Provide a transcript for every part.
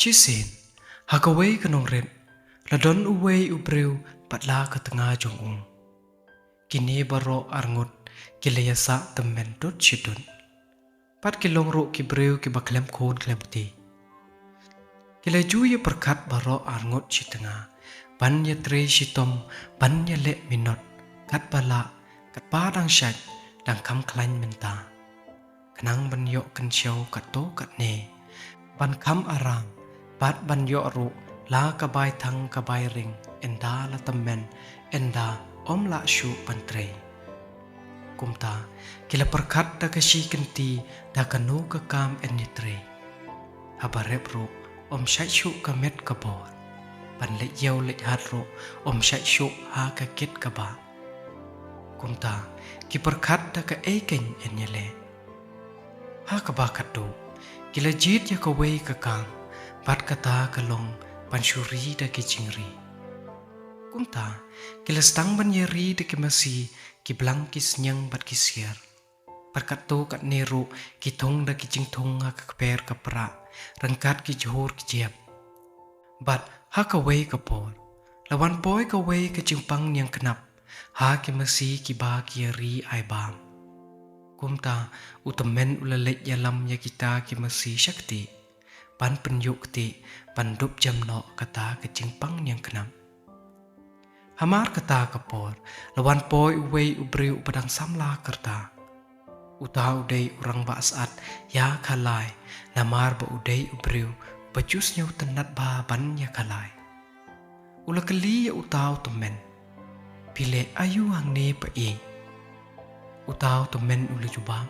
Chisin, hakaway kanong rin, ladon uway ubriw patla katanga jong Kini baro arngut kilayasa temen dot shidun. Pat kilong ro kibriw kibaklem kon klemti. Kilaju ya perkat baro arngut shitanga. Ban ya tre shitom, ban ya le minot. Kat bala, kat padang syat, dang kam klain menta. Kenang ban yok kensyaw kato kat ne. Ban kam arang, bat ban yok ro, la kabay tang kabay ring, enda la temen, enda om la syu pantre. Kumta, kila perkat da kasi kenti da kanu kakam enitre. Habarep ro, om syat syu kamet kabor. Ban let yaw let hat ro, om syat syu ha kakit kaba. Kumta, ki perkat da ka eken enyele. Ha kabakat do, kila jit ya kaway kakam, bat kata kalong pansyuri da kicingri. Kumta, kila stang ban yeri da kimasi, ki blang kis nyang bat kisier. Perkat to kat neru, ki tong da kicing tong ha kakper kapra, rengkat ki johor ki jiap. Bat ha kaway kapor, lawan poy kaway kecimpang yang kenap, ha kimasi ki ba ki yeri ay bam. Kumta, utamen ulalek yalam ya kita kimasi syakti, pan penyuk ti, pan dup jam no kata kecimpang yang kenap. Hamar kata kapor, lawan poy uway ubriu padang samla kerta. Uta uday urang baasat ya kalay, lamar ba uday ubriu, bajus nyaw tenat ba ban ya kalay. Ula kali ya utaw temen, pile ayu hang ne pa e. Utaw temen ula jubam,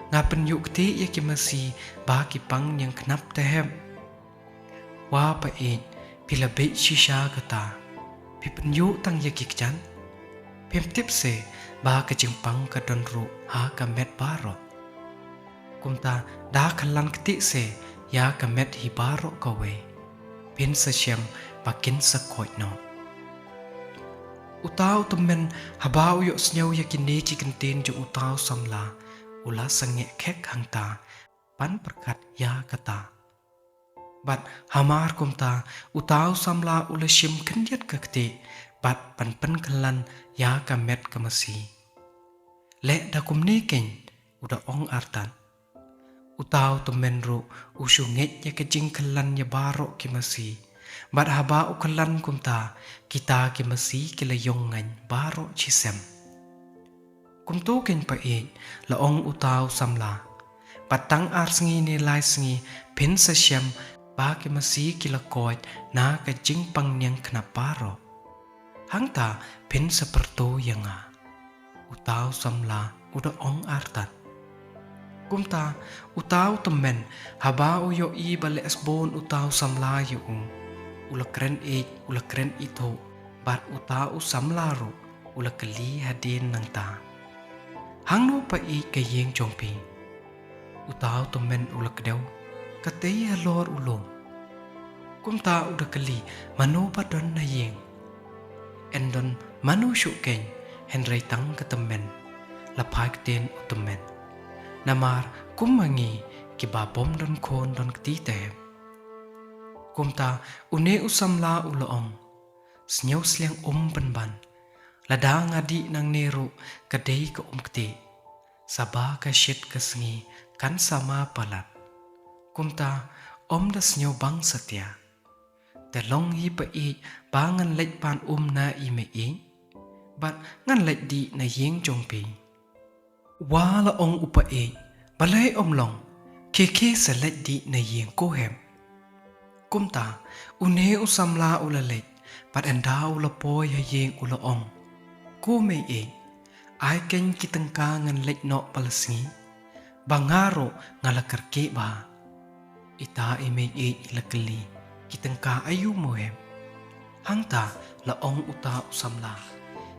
ngapen yuk ti ya kimasi ba kipang yang kenap tehem. Wa pa e, pila be shisha kata. Pipen yu tang yakik jan, pem tipse ba kecimpang kadon ru ha kamet baro. Kumta da kalan ketik se ya kamet hi baro kawe, pin sesyam bakin sekoit no. Utaw temen habau yuk senyaw yakin ne cikentin ju utaw samla, ula sengek kek hangta, pan perkat ya kata. Bat hamar kumta utaw samla ula shim kendiat kakti bat pan kelan ya kamet kamasi. Le da kumni ken uda ong artan. Utaw temen ru usunget ya kejing kelan ya barok kimasi. Bat haba ukelan kumta kita kimasi kilayong ngan barok cisem. Kumto ken pa la ong utaw samla. Patang ar sengi nilai sengi pin sesyam bagi masih kila koit na kajing pang niyang kenaparo. Hangta pin seperto yang utaw samla uda ong artat. Kumta utaw temen haba uyo i bale esbon utaw samla yung ula kren ula kren ito bat utaw samla ro ula kali hadin nang ta. Hangno pa kayeng jongpi. Utaw temen ula kedaw katay halor ulong. Kumta udah keli manu padon na yeng. Endon manu syukeng henry tang ketemen. Lapay kten utemen. Namar kumangi kibabom don kon don ketite. Kumta une usamla uloong. Senyaw sliang penban. Lada ngadi nang neru kadai ke keti. Sabah kasyit kesengi kan sama palat. Kumta da senyaw bang setia. Telong hi pa bangan lek pan na me bat ngan lek di na yeng jongpi. Wala ong upa balay long, keke sa lek di na yeng kohem. Kumta, une usamla ulalek, pat enda ulapoy ha yeng ulaong. Ko me ay ken kitengka ngan lek no palasngi, bangaro ngalakarke ba. Ita me ilakali. Kitengka ayu mohem. Hangta laong uta usamla.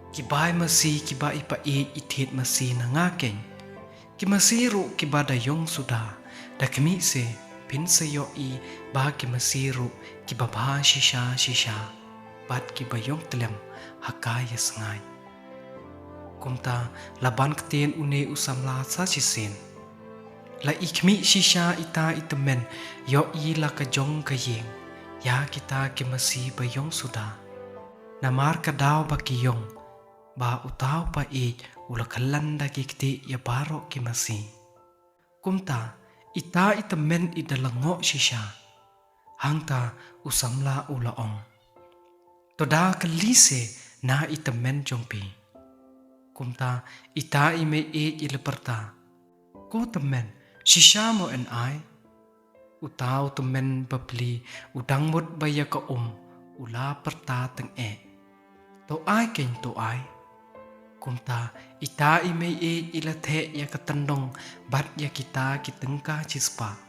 Kibay masi kiba ipa itit masi na ngaken. Kimasiru kiba dayong suda. Da kemi se pin sayo ba kimasiru kiba ba shisha. Bat kibayong telem hakaya sangay. Kumta laban keten une usamla sa sisin. la ikmi shisha ita itamen yo i la ka jong ka yeng ya kita ki masi ba yong suda namar ka daw ba ki yong ba utaw pa e ula khalan da ki kti ya baro ki masi kumta ita itamen idalango shisha hangta usamla ula ong toda ka lise na itamen jongpi kumta ita ime e ilaperta ko temen shisha mo en ai utaw temen babli udang mut baya ka ula perta teng e to ai ken to ai kumta ita ime e ilathe ya ka tandong bat ya kita kitengka chispa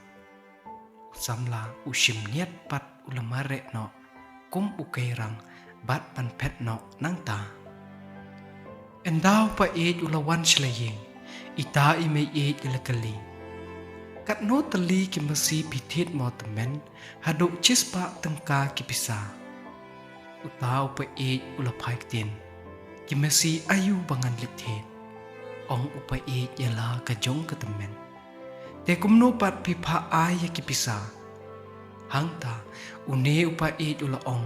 samla ushim niat pat ulamare no kum ukairang bat pan pet no nangta endaw pa e ulawan shlayeng ita ime e ilakali kat no tali ki masi pithit mo temen haduk chispa tengka ki pisa utaw pa e ulaphai tin ki masi ayu bangan lithe ong upa e yala ka jong ka temen te kumno pat pipha ay ki pisa hangta une upa e ula ong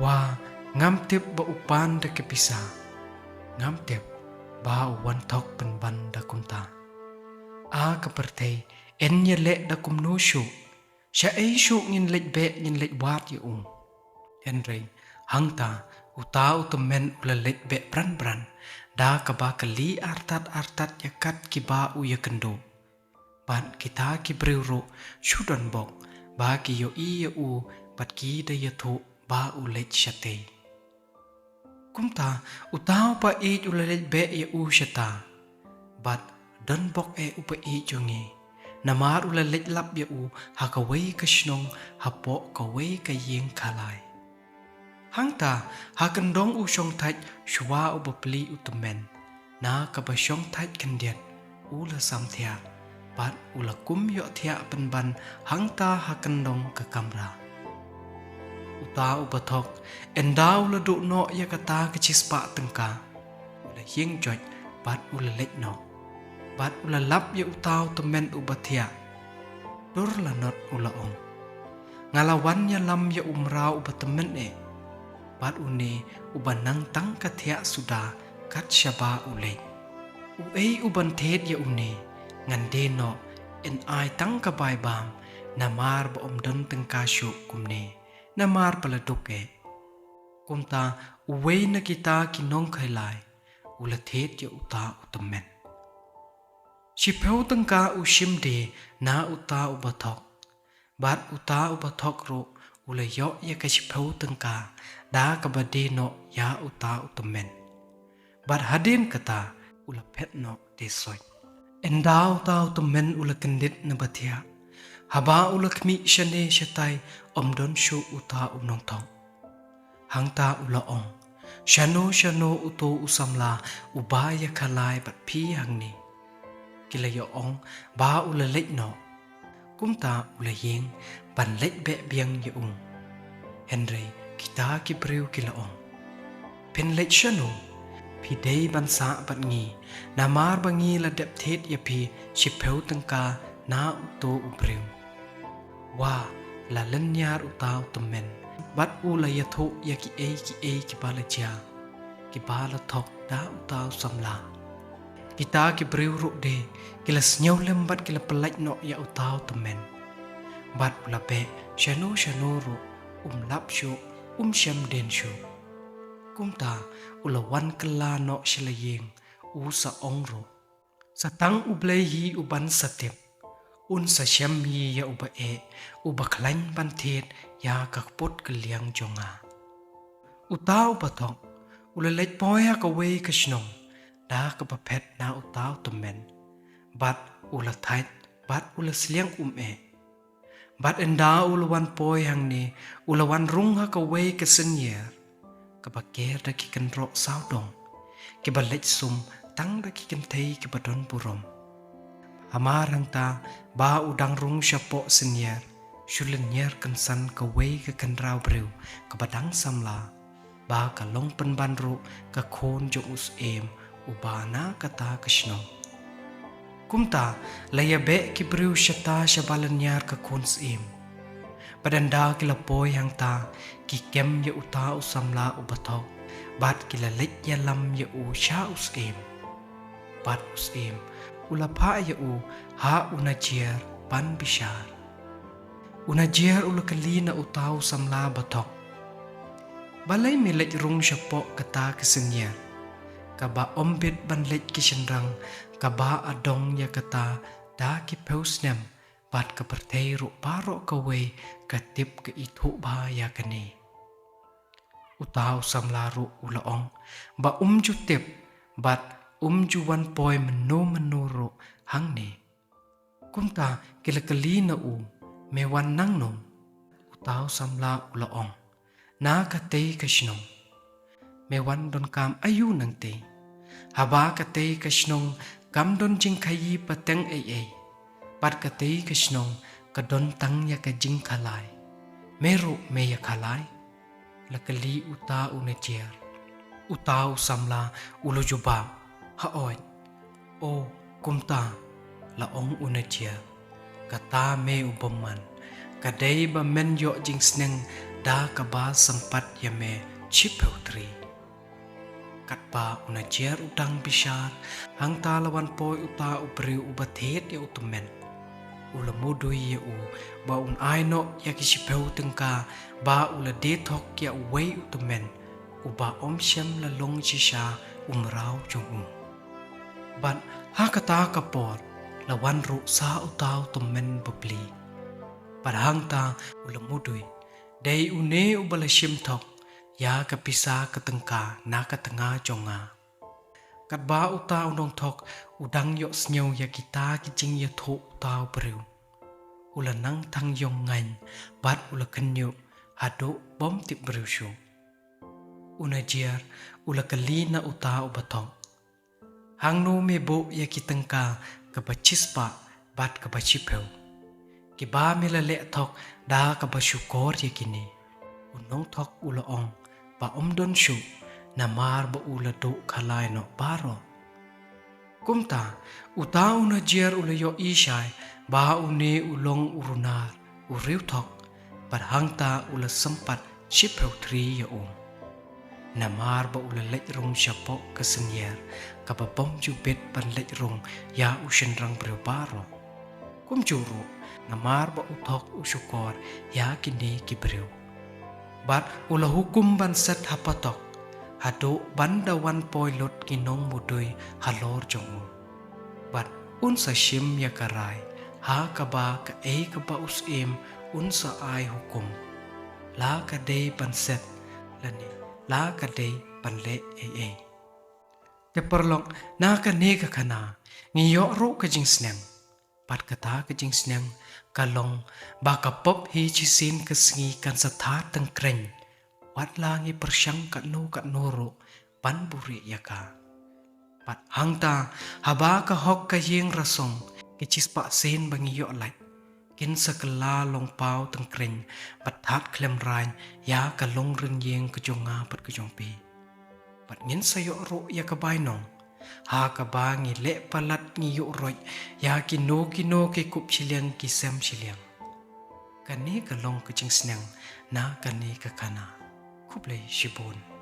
wa ngam tip ba upan da ki pisa ngam tip ba wan thok pen ban da kumta a ka perthei en ye le da kumno shu sha e shu ngin lek be ngin lek wat ye henry hangta utaw temen ula lek be bran da ka ba kali artat yakat ki ba u ye kendo ban kita ki brewro shudan bok ba ki yo i ye u bat ki da ye tho ba u lek shate kumta utaw pa e ula lek be ye u shata bat dan bok e upa e jongi namar ula lek lap ye u hakawai ka shnong hapo kawai ka yeng khalai hangta hakandong u shong thaj shwa u bapli utemen na ka ba shong thaj kandiat ula samthya bat ula kum yo thya penban hangta hakandong ka kamra uta u bathok endaw la du no ya kata ka chispa tengka ula yeng joj bat ula lek no bat ula lap ya utaw temen u bathya dur la not ula ong ngalawan ya lam ya umra u batemen bat une ubanang tang kathya suda kat shaba ule u uban thet ya une ngande no en ai tang ka bai bam namar ba don teng ka shu kumne namar paladuk kumta uwe na kita kinong khailai ula thet ya uta utamen shipeu teng ka u shimde na uta ubathok bat uta ubathok ro ula yo ya ka shipeu teng ka da ka bade no ya uta utamen bat hadin kata ula phet no te soy endaw taw utamen ula kendit na bathya haba ula khmi shane shatai omdon shu uta unong thong hangta ula ong shano uto usamla ubaya khalai bat phi hangni kilayo ong ba ula lek no kumta ula yeng ban lek be biang ye henry kita ki breu kila ong pen lek shano phi dei ban sa bat ngi namar bangi la dep thet ye phi shipeu tengka na uto ubreu wa la lanyar utaw temen bat ula ya tho ya ki e bala cha ki bala thok da utaw samla kita ki breu ru de kila snyau lem bat kila pelaj no ya utaw temen bat ula be shano ru lap shu sham den shu kumta ula wan kala no shilayeng sa ong ru satang ublei hi uban satep sa sham hi ya uba khlain ban thet ya kakpot kaliang jonga utaw bathok ula lek poya ka we ka shnong da ka ba phet na utaw temen bat ula thait bat ula sliang bat enda ula wan poy hang ni ula wan rung ha ka we ka senyer ka ba ker da ki kan ro saw dong ki ba lek sum tang da ki kan thei ki ba don purom amarang ta ba udang rung shapo senyer shulen nyer kan san ka we ka kan raw breu ka badang samla ba ka long pen ban ru ka khon jo us ubana kata ka shnong kumta laya be ki briu syata syabalanyar ke kuns im. Padanda kila poi hang ta ki kem ya uta usamla ubatok. Bat kila lit ya lam ya u sya us im. Bat us im ulapa ya u ha unajir pan bishar. Unajir ula kalina uta usamla batok. Balay milik rung syapok kata kesenyar. Kaba ombit ban lek kisenrang kaba adong ya kata da ki pausnem bat ka pertei ru parok kawe katip ke itu ba ya kani. Utau samlaru ulaong ba jutip bat juwan poi menuru hang ne. Kumta kilakali na u mewan nang nom. Utau samla ulaong na katei kasnong. Mewan don kam ayu nang te. Haba katei kasnong kam don jing kayi pateng ay. Pat katei kasnong kadon tang ya ka jing kalay. Meru me ya kalay. Lakali uta unajer. Utau samla ulo jubab. Haoy. O kumta laong unajer. Kata me ubaman. Kadai ba men yo jing sneng da kaba sempat ya me chipeutri. Katpa unajer udang bishar hang talawan poi uta ubri ubathet ya utumen. Ula mudui ya u ba un aino ya kisipeu tengka ba ula dethok ya uwei utumen uba omsyam lalong sisya umrau jung. Ban hakata kapor lawan ru sa utau tumen bebli. Padahang ta ula mudui dai une ubala shimthok ya kapisa katengka na katengah jonga. Katba uta undong tok udang yok snyau ya kita kijing ya thok utau beriu. Ula nang thang yong ngain bat ula kenyu hadu bom tip beriu syu. Unajer ula kalina uta ubatok. Hang no mebo ya kitengka kabachispa bat kabachipeu. Kiba milalek tok da kabasyukor ya kini. Unong tok ula ong ba omdon syu namar ba ula do kalay no baro. Kumta uta unajer ula yo ishay ba une ulong urunar uriu tok padhang ta ula sempat shipeu tri ya Namar ba ula lek rong syapok kesenyer kababom jubit pan lek rong ya usenrang beriu baro. Kum juru namar ba utok usukor ya kini kibriu. Bat ula hukum ban set hapatok hado bandawan poilot kinong mudui halor jongu. Bat unsa shim ya karai ha kaba ka kaba usim unsa ai hukum. La kadei ban set lani la kadei ban le Teperlok na kane ka kana ngiyok ro ka jing sneng. Pat kata ka jing sneng kalong baka pop hi chisin kesengi kan satha tengkreng wat langi persyang kat noro pan buri yaka. Pat hangta haba ka hok ka yeng rasong kichis pak sen bangi yok lait kin sekela long pau tengkreng pat hat klem rain ya ka long ren yeng kejonga pat kejongpi. Pat ngin sayok ro ya ka bainong ha ka ba ngi le palat ngi yok roi ya kino ke kup chiliang ki sem chiliang. Kani ka long kejing sneng na kani ka kana kuplay shibun.